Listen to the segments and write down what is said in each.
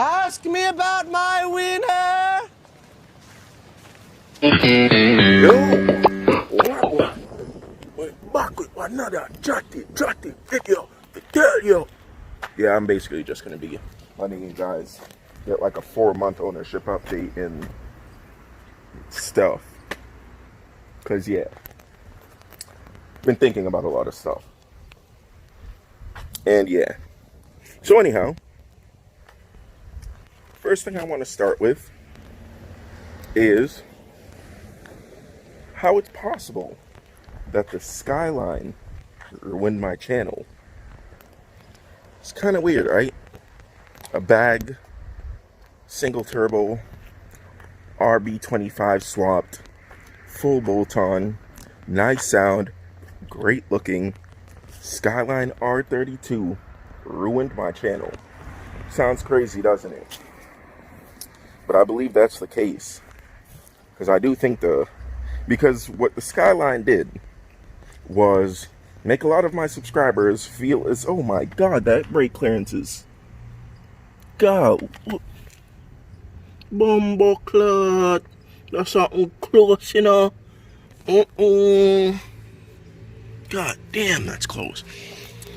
Ask me about my winner. Yo, what? We're back with another Chatty video. Yo. Yeah, I'm basically just gonna be letting you guys get like a 4-month ownership update and stuff. Cause yeah, been thinking about a lot of stuff. And yeah. So anyhow, first thing I want to start with is how it's possible that the skyline ruined my channel. It's kind of weird, right? A bag, single turbo, RB25 swapped, full bolt-on, nice sound, great looking, Skyline R32 ruined my channel. Sounds crazy, doesn't it? But I believe that's the case. Because I do think because what the Skyline did was make a lot of my subscribers feel as, oh my god, that brake clearance is, god, bumbleclot, that's something close, you know. God damn, that's close.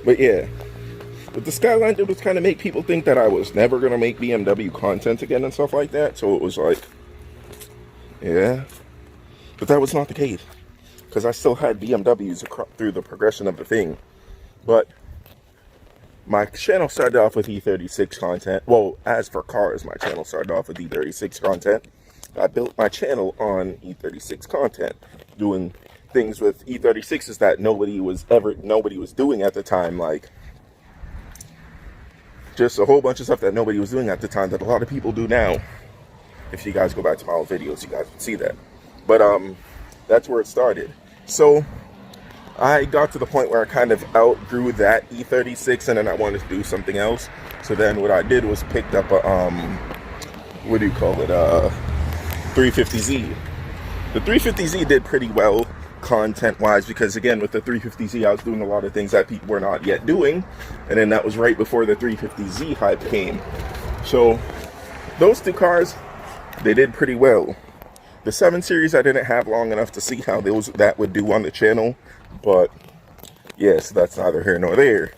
But yeah, what the Skyline did was kind of make people think that I was never going to make BMW content again and stuff like that. So it was like, yeah. But that was not the case. Because I still had BMWs through the progression of the thing. But my channel started off with E36 content. Well, as for cars, my channel started off with E36 content. I built my channel on E36 content, doing things with E36s that nobody was doing at the time, like just a whole bunch of stuff that nobody was doing at the time that a lot of people do now. If you guys go back to my old videos, you guys can see that. But that's where it started. So I got to the point where I kind of outgrew that E36 and then I wanted to do something else. So then what I did was picked up a 350Z. The 350Z did pretty well content wise, because again, with the 350Z I was doing a lot of things that people were not yet doing, and then that was right before the 350Z hype came. So those two cars, they did pretty well. The 7 Series I didn't have long enough to see how that would do on the channel, but yes, that's neither here nor there.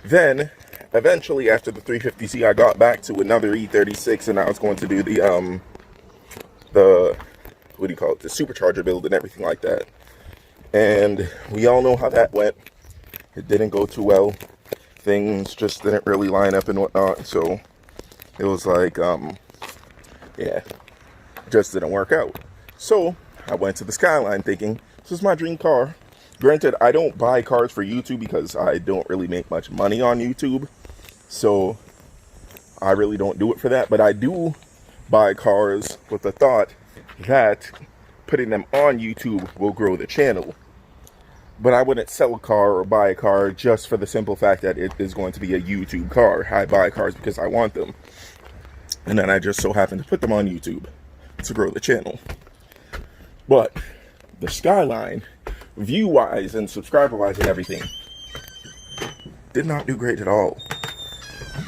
Then eventually after the 350Z I got back to another E36 and I was going to do the what do you call it, the supercharger build and everything like that. And we all know how that went. It didn't go too well. Things just didn't really line up and whatnot. So it was like, yeah, just didn't work out. So I went to the Skyline thinking, this is my dream car. Granted, I don't buy cars for YouTube because I don't really make much money on YouTube. So I really don't do it for that. But I do buy cars with the thought that putting them on YouTube will grow the channel. But I wouldn't sell a car or buy a car just for the simple fact that it is going to be a YouTube car. I buy cars because I want them. And then I just so happen to put them on YouTube to grow the channel. But the Skyline, view-wise and subscriber-wise and everything, did not do great at all.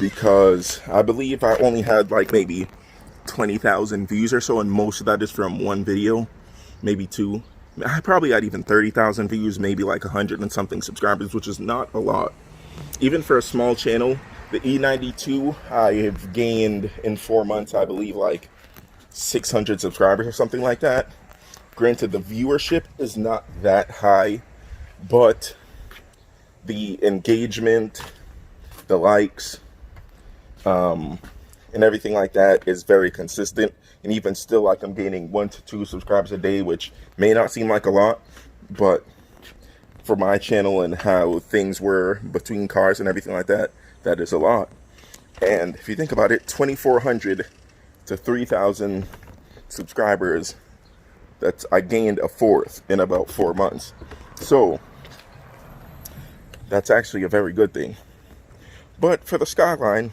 Because I believe I only had like maybe 20,000 views or so, and most of that is from one video, maybe 2. I probably had even 30,000 views, maybe like 100 and something subscribers, which is not a lot. Even for a small channel, the E92, I have gained in 4 months, I believe, like 600 subscribers or something like that. Granted, the viewership is not that high, but the engagement, the likes, and everything like that is very consistent. And even still, like, I'm gaining 1 to 2 subscribers a day, which may not seem like a lot, but for my channel and how things were between cars and everything like that, that is a lot. And if you think about it, 2,400 to 3,000 subscribers, I gained a fourth in about 4 months. So that's actually a very good thing. But for the Skyline,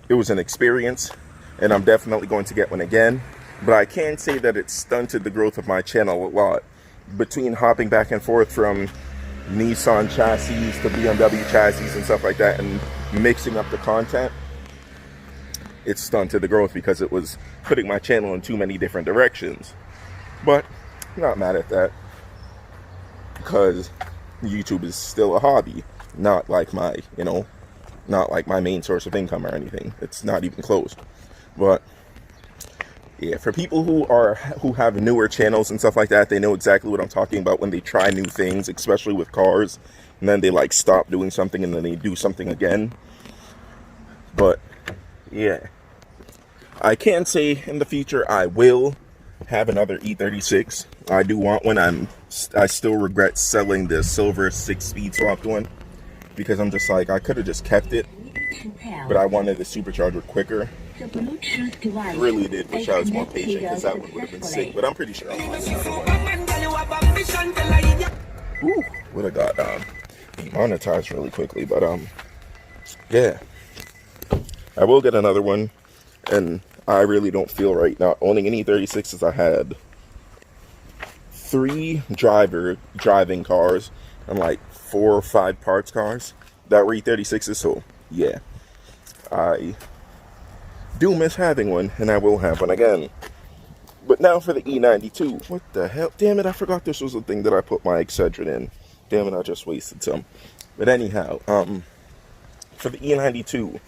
it was an experience, and I'm definitely going to get one again. But I can say that it stunted the growth of my channel a lot. Between hopping back and forth from Nissan chassis to BMW chassis and stuff like that, and mixing up the content, it stunted the growth because it was putting my channel in too many different directions. But I'm not mad at that, because YouTube is still a hobby, not like my, not like my main source of income or anything. It's not even close. But yeah, for people who have newer channels and stuff like that, they know exactly what I'm talking about when they try new things, especially with cars, and then they like stop doing something and then they do something again. But yeah, I can say in the future I will have another E36. I do want one. I still regret selling the silver 6-speed swapped one, because I'm just like, I could have just kept it, but I wanted the supercharger quicker. I really did wish I was more patient, because that one would have been sick, but I'm pretty sure I'll find another one. Ooh, would have got demonetized really quickly, but yeah, I will get another one. And I really don't feel right now owning an E36, as I had 3 driving cars and like 4 or 5 parts cars that were E36s. So yeah, I do miss having one, and I will have one again. But now for the E92. What the hell? Damn it, I forgot this was a thing that I put my Excedrin in. Damn it, I just wasted some. But anyhow, for the E92,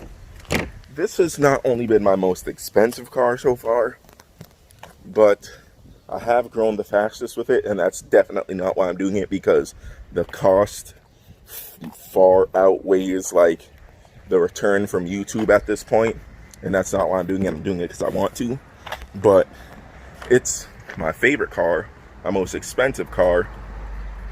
this has not only been my most expensive car so far, but I have grown the fastest with it, and that's definitely not why I'm doing it, because the cost far outweighs like the return from YouTube at this point, and that's not why I'm doing it. I'm doing it because I want to. But it's my favorite car, my most expensive car,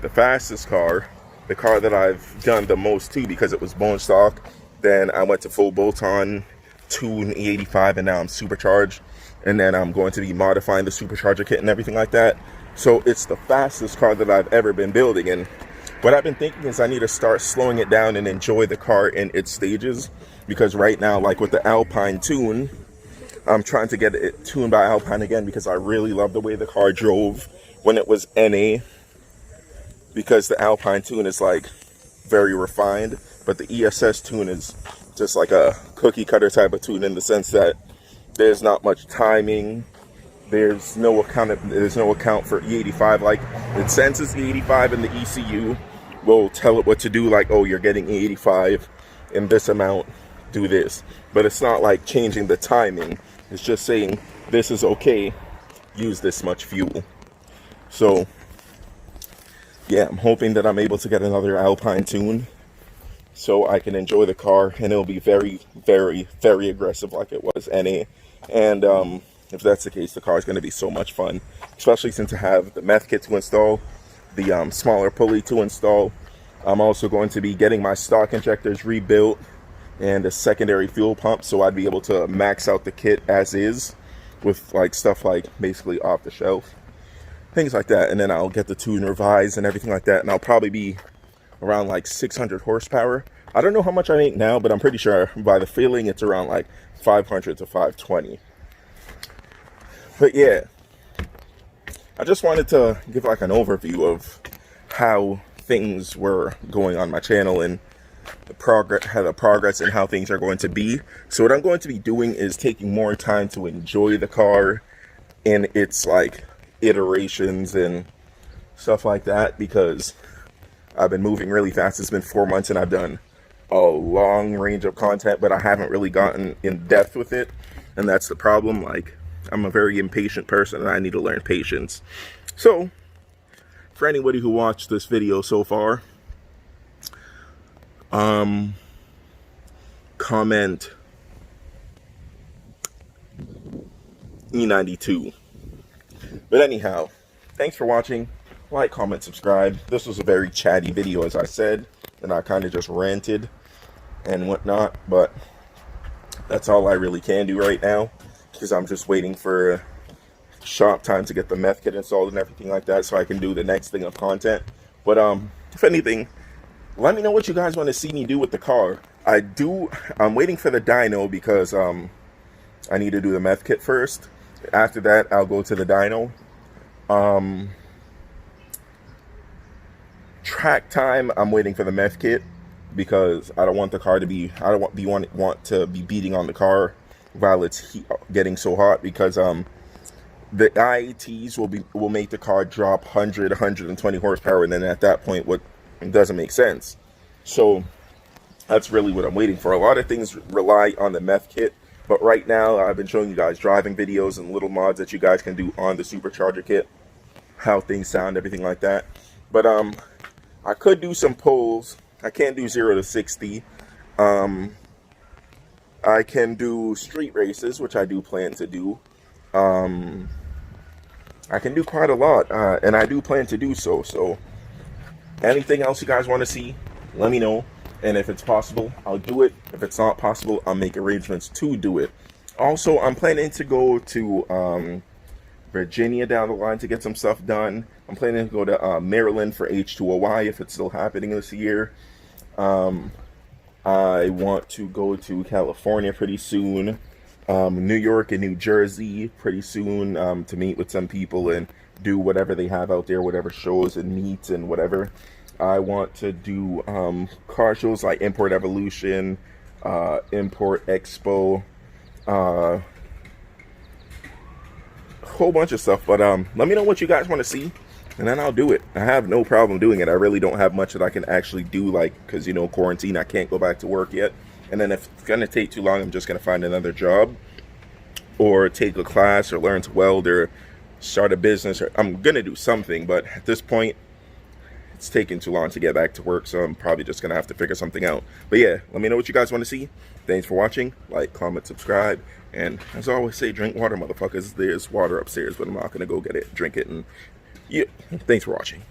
the fastest car, the car that I've done the most to because it was bone stock. Then I went to full bolt-on, tune E85, and now I'm supercharged. And then I'm going to be modifying the supercharger kit and everything like that. So it's the fastest car that I've ever been building. And what I've been thinking is I need to start slowing it down and enjoy the car in its stages. Because right now, like with the Alpine tune, I'm trying to get it tuned by Alpine again, because I really love the way the car drove when it was NA. Because the Alpine tune is like very refined, but the ESS tune is just like a cookie cutter type of tune, in the sense that there's not much timing. There's no account for E85. Like, it senses E85, and the ECU will tell it what to do. Like, oh, you're getting E85 in this amount, do this. But it's not like changing the timing. It's just saying this is okay, use this much fuel. So yeah, I'm hoping that I'm able to get another Alpine tune so I can enjoy the car, and it'll be very, very, very aggressive like it was NA. And if that's the case, the car is going to be so much fun, especially since I have the meth kit to install, the smaller pulley to install. I'm also going to be getting my stock injectors rebuilt and a secondary fuel pump, so I'd be able to max out the kit as is with like stuff like basically off the shelf, things like that. And then I'll get the tune revised and everything like that, and I'll probably be around like 600 horsepower. I don't know how much I make now, but I'm pretty sure by the feeling it's around like 500 to 520. But yeah, I just wanted to give like an overview of how things were going on my channel and the progress and how things are going to be. So what I'm going to be doing is taking more time to enjoy the car in its like iterations and stuff like that, because I've been moving really fast. It's been 4 months and I've done a long range of content, but I haven't really gotten in depth with it, and that's the problem. Like, I'm a very impatient person and I need to learn patience. So for anybody who watched this video so far, comment E92. But anyhow, thanks for watching. Like, comment, subscribe. This was a very chatty video, as I said, and I kind of just ranted and whatnot, but that's all I really can do right now, because I'm just waiting for shop time to get the meth kit installed and everything like that, so I can do the next thing of content. But if anything, let me know what you guys want to see me do with the car. I'm waiting for the dyno, because I need to do the meth kit first. After that, I'll go to the dyno. Track time, I'm waiting for the meth kit, because I don't want the car to be, I don't want to be beating on the car while it's getting so hot, because the IATs will make the car drop 100, 120 horsepower, and then at that point, it doesn't make sense. So that's really what I'm waiting for. A lot of things rely on the meth kit, but right now I've been showing you guys driving videos and little mods that you guys can do on the supercharger kit, how things sound, everything like that. But I could do some polls. I can't do 0 to 60. I can do street races, which I do plan to do. I can do quite a lot, and I do plan to do so. So anything else you guys want to see, let me know. And if it's possible, I'll do it. If it's not possible, I'll make arrangements to do it. Also, I'm planning to go to Virginia down the line to get some stuff done. I'm planning to go to Maryland for H2OY if it's still happening this year. I want to go to California pretty soon. New York and New Jersey pretty soon, to meet with some people and do whatever they have out there, whatever shows and meets and whatever. I want to do car shows like Import Evolution, Import Expo, a whole bunch of stuff. But let me know what you guys want to see, and then I'll do it. I have no problem doing it. I really don't have much that I can actually do, like, because, you know, quarantine, I can't go back to work yet. And then if it's going to take too long, I'm just going to find another job or take a class or learn to weld or start a business. Or I'm going to do something, but at this point, it's taking too long to get back to work, so I'm probably just going to have to figure something out. But yeah, let me know what you guys want to see. Thanks for watching. Like, comment, subscribe. And as I always say, drink water, motherfuckers. There's water upstairs, but I'm not going to go get it, drink it. And yeah, thanks for watching.